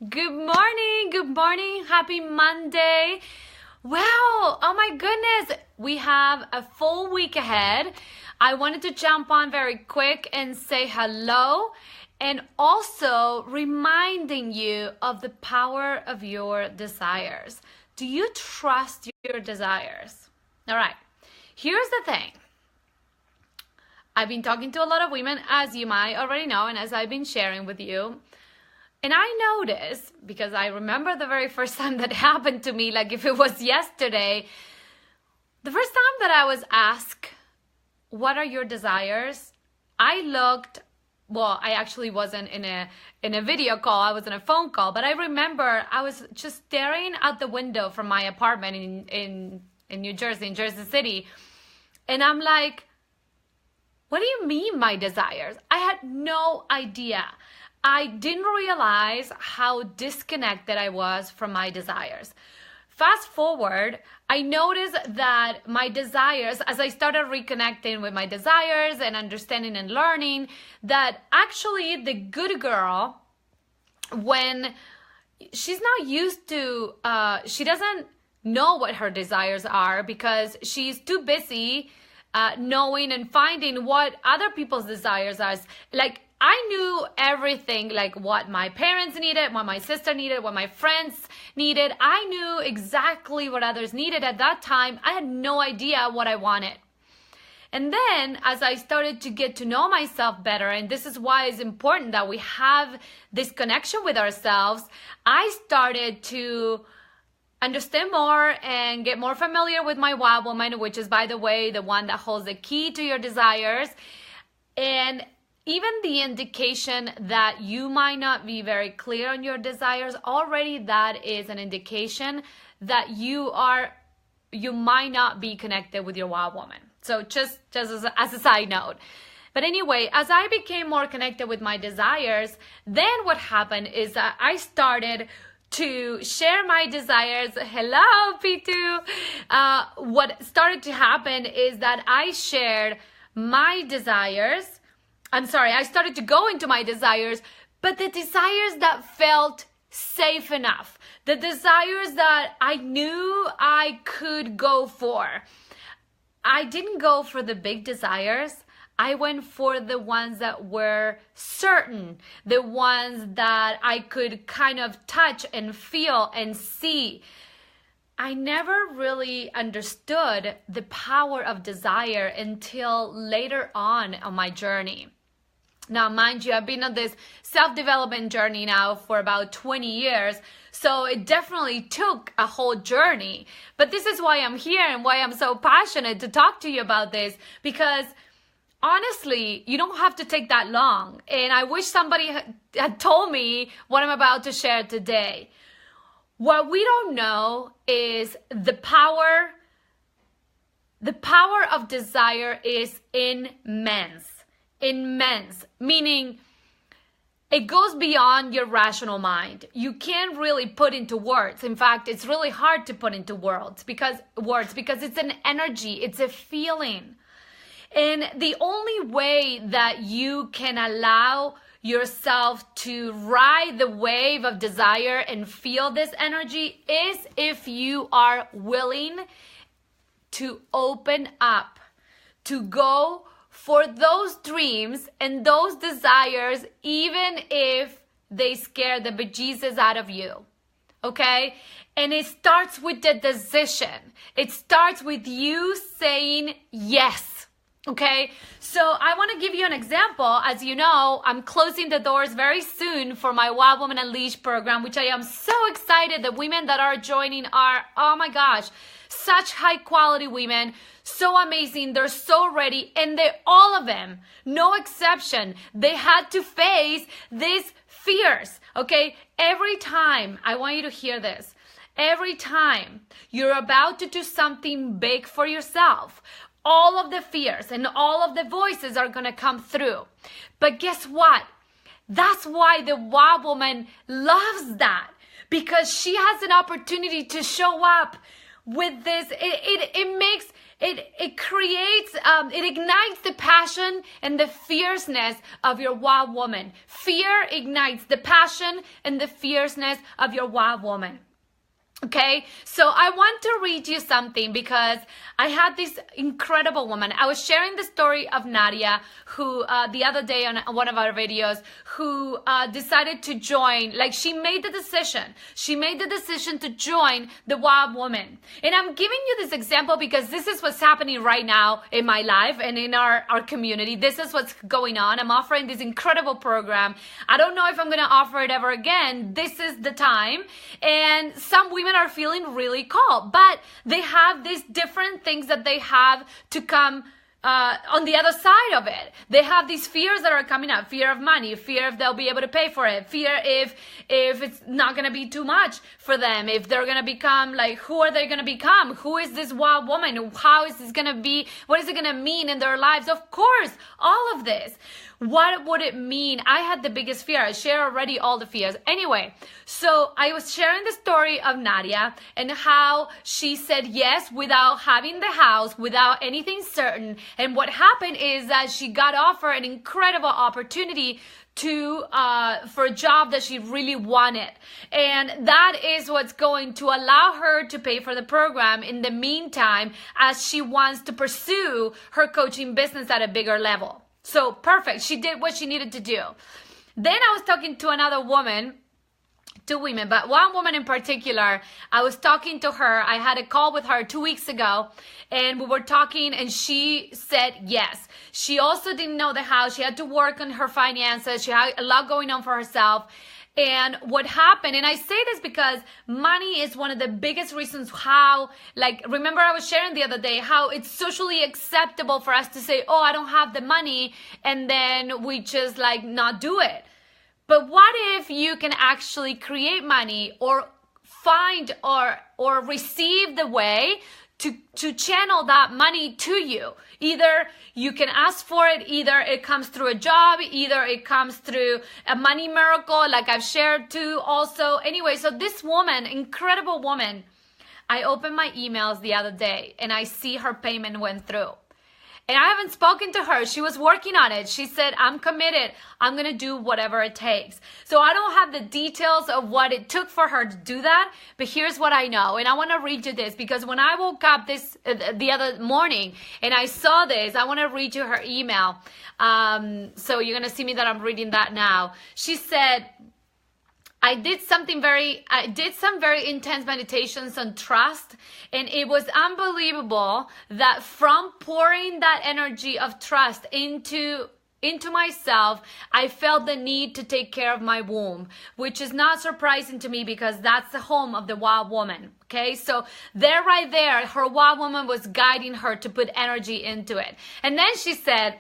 Good morning. Good morning. Happy Monday. Wow. Oh my goodness. We have a full week ahead. I wanted to jump on very quick and say hello and also reminding you of the power of your desires. Do you trust your desires? All right. Here's the thing. I've been talking to a lot of women, as you might already know, and as I've been sharing with you. And I noticed, because I remember the very first time that happened to me, like if it was yesterday, the first time that I was asked, what are your desires? I looked, well, I actually wasn't in a video call, I was in a phone call, but I remember I was just staring out the window from my apartment in New Jersey, in Jersey City. And I'm like, what do you mean my desires? I had no idea. I didn't realize how disconnected I was from my desires. Fast forward, I noticed that my desires, as I started reconnecting with my desires and understanding and learning, that actually the good girl, when she's not used to, she doesn't know what her desires are because she's too busy knowing and finding what other people's desires are. Like, I knew everything, like what my parents needed, what my sister needed, what my friends needed. I knew exactly what others needed at that time. I had no idea what I wanted. And then as I started to get to know myself better, and this is why it's important that we have this connection with ourselves, I started to understand more and get more familiar with my Wild Woman, which is, by the way, the one that holds the key to your desires. And even the indication that you might not be very clear on your desires, already that is an indication that you might not be connected with your Wild Woman. So just as a side note. But anyway, as I became more connected with my desires, then what happened is that I started to share my desires. Hello, Pitu. What started to happen is that I shared my desires. I started to go into my desires, but the desires that felt safe enough, the desires that I knew I could go for. I didn't go for the big desires. I went for the ones that were certain, the ones that I could kind of touch and feel and see. I never really understood the power of desire until later on my journey. Now, mind you, I've been on this self-development journey now for about 20 years, so it definitely took a whole journey. But this is why I'm here and why I'm so passionate to talk to you about this, because honestly, you don't have to take that long. And I wish somebody had told me what I'm about to share today. What we don't know is the power of desire is immense. Immense, meaning it goes beyond your rational mind. You can't really put into words. In fact, it's really hard to put into words because it's an energy, it's a feeling. And the only way that you can allow yourself to ride the wave of desire and feel this energy is if you are willing to open up, to go for those dreams and those desires, even if they scare the bejesus out of you. Okay? And it starts with the decision. It starts with you saying yes. Okay? So I want to give you an example. As you know, I'm closing the doors very soon for my Wild Woman Unleashed program, which I am so excited. The women that are joining are, oh my gosh, such high quality women, so amazing. They're so ready, and all of them, no exception, they had to face these fears. Okay, every time, I want you to hear this, every time you're about to do something big for yourself, all of the fears and all of the voices are gonna come through. But guess what? That's why the Wild Woman loves that, because she has an opportunity to show up with this, it creates, it ignites the passion and the fierceness of your wild woman. Fear ignites the passion and the fierceness of your wild woman. Okay, so I want to read you something because I had this incredible woman. I was sharing the story of Nadia, who the other day on one of our videos, who decided to join, like she made the decision. She made the decision to join the Wild Woman. And I'm giving you this example because this is what's happening right now in my life and in our community. This is what's going on. I'm offering this incredible program. I don't know if I'm going to offer it ever again. This is the time. And some women are feeling really called, but they have these different things that they have to come on the other side of it. They have these fears that are coming up: fear of money, fear if they'll be able to pay for it, fear if it's not going to be too much for them, if they're going to become like, who are they going to become? Who is this wild woman? How is this going to be? What is it going to mean in their lives? Of course, all of this. What would it mean? I had the biggest fear. I share already all the fears. Anyway, so I was sharing the story of Nadia and how she said yes without having the house, without anything certain. And what happened is that she got offered an incredible opportunity for a job that she really wanted. And that is what's going to allow her to pay for the program in the meantime, as she wants to pursue her coaching business at a bigger level. So perfect. She did what she needed to do. Then I was talking to another woman, two women, but one woman in particular. I was talking to her. I had a call with her 2 weeks ago, and we were talking, and she said yes. She also didn't know the house. She had to work on her finances. She had a lot going on for herself. And what happened, and I say this because money is one of the biggest reasons how, like, remember I was sharing the other day how it's socially acceptable for us to say, oh, I don't have the money, and then we just like not do it. But what if you can actually create money or find or receive the way to channel that money to you? Either you can ask for it, either it comes through a job, either it comes through a money miracle, like I've shared too also. Anyway, so this woman, incredible woman, I opened my emails the other day and I see her payment went through. And I haven't spoken to her. She was working on it. She said, I'm committed. I'm going to do whatever it takes. So I don't have the details of what it took for her to do that. But here's what I know. And I want to read you this because when I woke up the other morning and I saw this, I want to read you her email. So you're going to see me that I'm reading that now. She said, I did some very intense meditations on trust, and it was unbelievable that from pouring that energy of trust into myself, I felt the need to take care of my womb, which is not surprising to me because that's the home of the wild woman. Okay, so there, right there, her wild woman was guiding her to put energy into it. And then she said,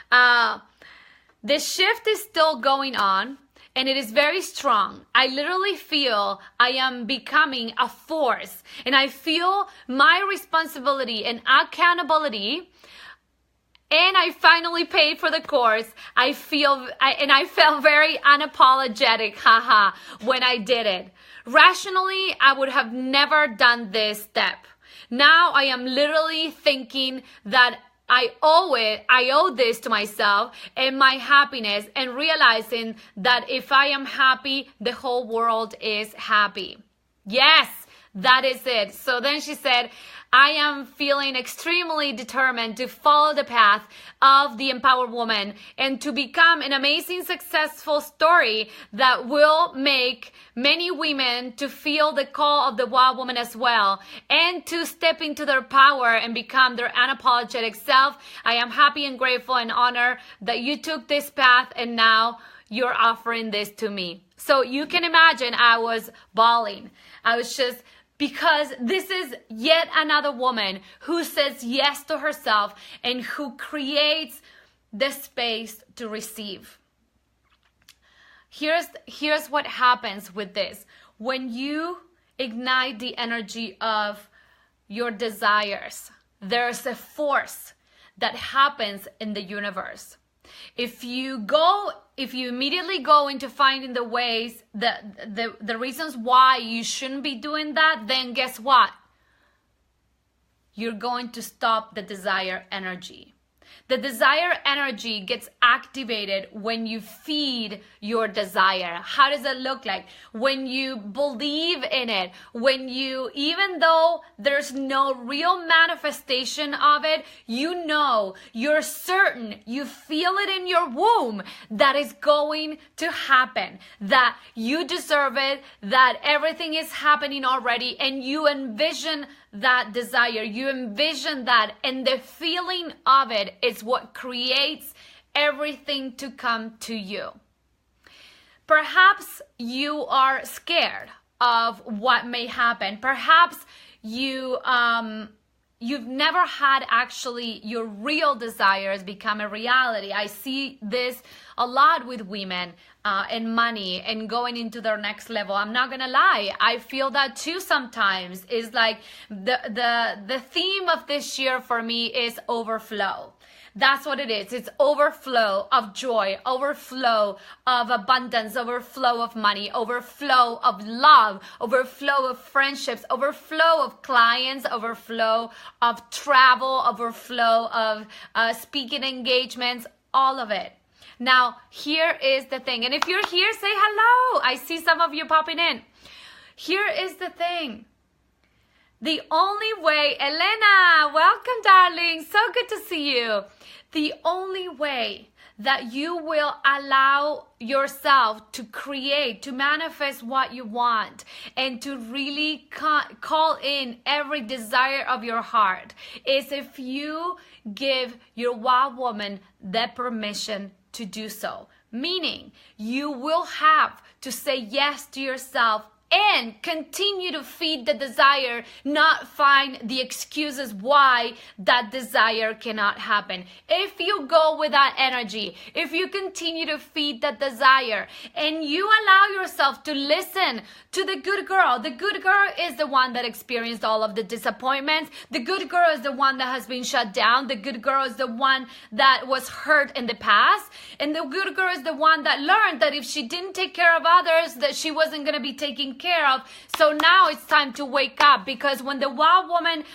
the shift is still going on. And it is very strong. I literally feel I am becoming a force. And I feel my responsibility and accountability. And I finally paid for the course. I felt very unapologetic, when I did it. Rationally, I would have never done this step. Now I am literally thinking that I owe this to myself and my happiness, and realizing that if I am happy, the whole world is happy. Yes, that is it. So then she said, I am feeling extremely determined to follow the path of the empowered woman and to become an amazing, successful story that will make many women to feel the call of the wild woman as well, and to step into their power and become their unapologetic self. I am happy and grateful and honored that you took this path and now you're offering this to me. So you can imagine I was bawling. I was just, because this is yet another woman who says yes to herself and who creates the space to receive. Here's what happens with this. When you ignite the energy of your desires, there's a force that happens in the universe. if you immediately go into finding the ways, the reasons why you shouldn't be doing that, then guess what? You're going to stop the desire energy. The desire energy gets activated when you feed your desire. How does it look like? When you believe in it, when you, even though there's no real manifestation of it, you know, you're certain, you feel it in your womb that it's going to happen, that you deserve it, that everything is happening already, and you envision that desire, you envision that, and the feeling of it is what creates everything to come to you. Perhaps you are scared of what may happen. Perhaps you've never had actually your real desires become a reality. I see this a lot with women and money and going into their next level. I'm not gonna lie, I feel that too sometimes. Is like the theme of this year for me is overflow. That's what it is. It's overflow of joy, overflow of abundance, overflow of money, overflow of love, overflow of friendships, overflow of clients, overflow of travel, overflow of speaking engagements, all of it. Now, here is the thing. And if you're here, say hello. I see some of you popping in. Here is the thing. The only way, Elena, welcome, darling. So good to see you. The only way that you will allow yourself to create, to manifest what you want, and to really call in every desire of your heart is if you give your wild woman the permission to do so. Meaning, you will have to say yes to yourself and continue to feed the desire, not find the excuses why that desire cannot happen. If you go with that energy, if you continue to feed that desire, and you allow yourself to listen to the good girl is the one that experienced all of the disappointments. The good girl is the one that has been shut down. The good girl is the one that was hurt in the past. And the good girl is the one that learned that if she didn't take care of others, that she wasn't going to be taken care of. So now it's time to wake up, because when the wild woman,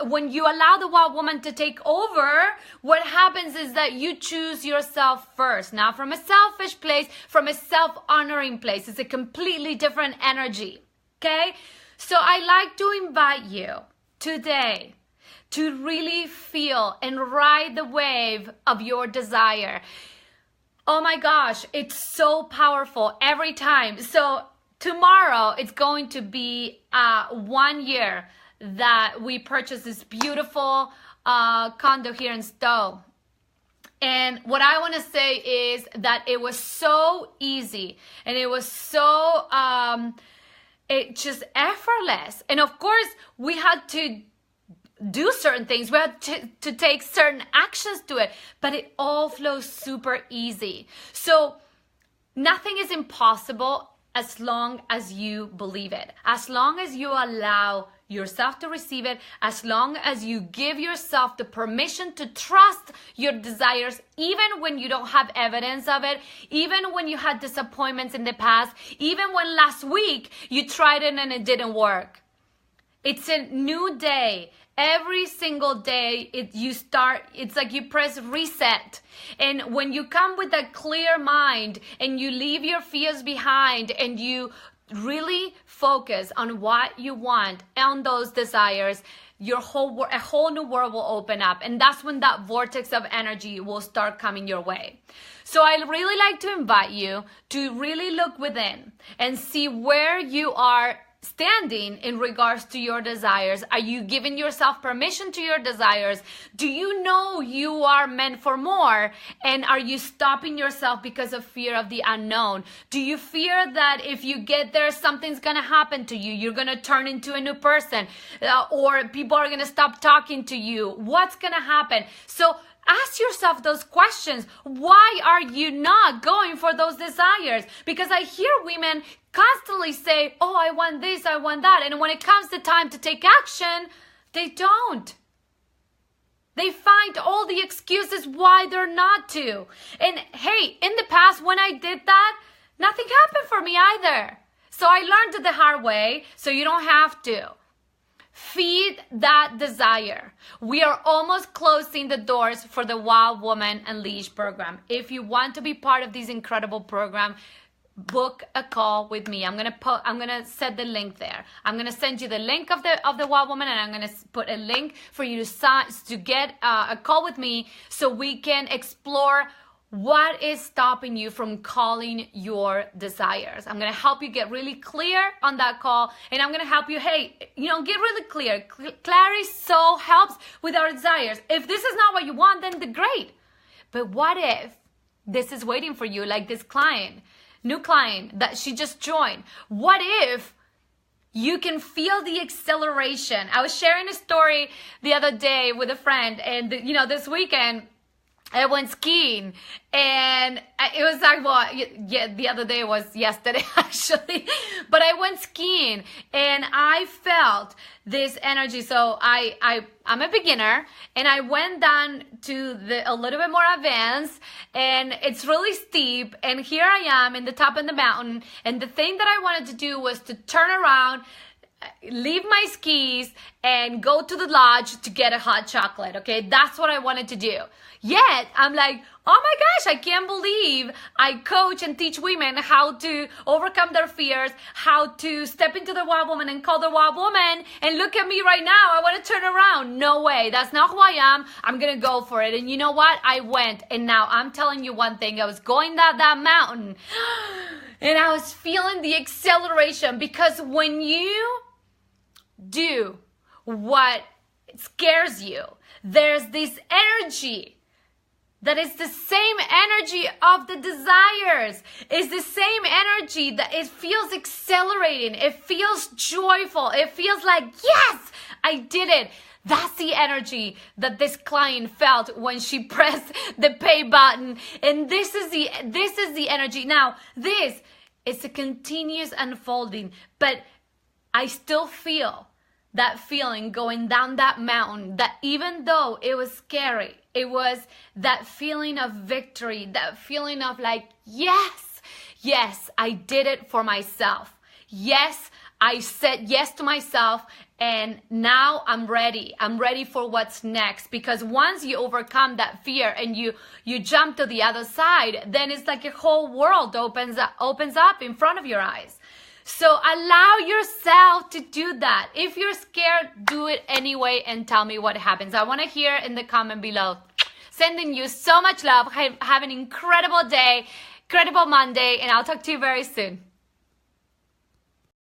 when you allow the wild woman to take over, what happens is that you choose yourself first. Now, from a selfish place, from a self-honoring place, it's a completely different energy. Okay? So I like to invite you today to really feel and ride the wave of your desire. Oh my gosh, it's so powerful every time. So tomorrow, it's going to be 1 year that we purchased this beautiful condo here in Stowe. And what I want to say is that it was so easy, and it was so it just effortless. And of course, we had to do certain things. We had to take certain actions to it, but it all flows super easy. So nothing is impossible as long as you believe it, as long as you allow yourself to receive it, as long as you give yourself the permission to trust your desires, even when you don't have evidence of it, even when you had disappointments in the past, even when last week you tried it and it didn't work. It's a new day. Every single day it's like you press reset. And when you come with a clear mind and you leave your fears behind and you really focus on what you want, on those desires, a whole new world will open up. And that's when that vortex of energy will start coming your way. So I really like to invite you to really look within and see where you are standing in regards to your desires. Are you giving yourself permission to your desires? Do you know you are meant for more? And are you stopping yourself because of fear of the unknown? Do you fear that if you get there, something's going to happen to you? You're going to turn into a new person, or people are going to stop talking to you? What's going to happen? So ask yourself those questions. Why are you not going for those desires? Because I hear women constantly say, oh, I want this, I want that. And when it comes to time to take action, they don't. They find all the excuses why they're not to. And hey, in the past when I did that, nothing happened for me either. So I learned it the hard way, so you don't have to. Feed that desire. We are almost closing the doors for the Wild Woman Unleashed program. If you want to be part of this incredible program, book a call with me. I'm gonna set the link there. I'm gonna send you the link of the Wild Woman, and I'm gonna put a link for you to get a call with me so we can explore what is stopping you from calling your desires. I'm gonna help you get really clear on that call, and I'm gonna help you, get really clear. Clarity so helps with our desires. If this is not what you want, then great. But what if this is waiting for you, like this new client that she just joined? What if you can feel the acceleration? I was sharing a story the other day with a friend, and this weekend I went skiing, and it was like, the other day was yesterday actually, but I went skiing and I felt this energy. So I'm a beginner, and I went down to a little bit more advanced, and it's really steep, and here I am in the top of the mountain, and the thing that I wanted to do was to turn around, leave my skis, and go to the lodge to get a hot chocolate. Okay, that's what I wanted to do. Yet I'm like, oh my gosh, I can't believe I coach and teach women how to overcome their fears, how to step into the Wild Woman and call the Wild Woman, and look at me right now, I want to turn around. No way, that's not who I am. I'm gonna go for it. And you know what? I went, and now I'm telling you one thing. I was going down that mountain and I was feeling the acceleration, because when you do what scares you, there's this energy that is the same energy of the desires. It's the same energy that it feels exhilarating. It feels joyful. It feels like, yes, I did it. That's the energy that this client felt when she pressed the pay button. And this is the energy. Now, this is a continuous unfolding, but I still feel that feeling going down that mountain, that even though it was scary, it was that feeling of victory, that feeling of like, yes, I did it for myself. Yes, I said yes to myself, and now I'm ready. I'm ready for what's next, because once you overcome that fear and you jump to the other side, then it's like a whole world opens up in front of your eyes. So allow yourself to do that. If you're scared, do it anyway and tell me what happens. I want to hear in the comment below. Sending you so much love. Have an incredible day, incredible Monday, and I'll talk to you very soon.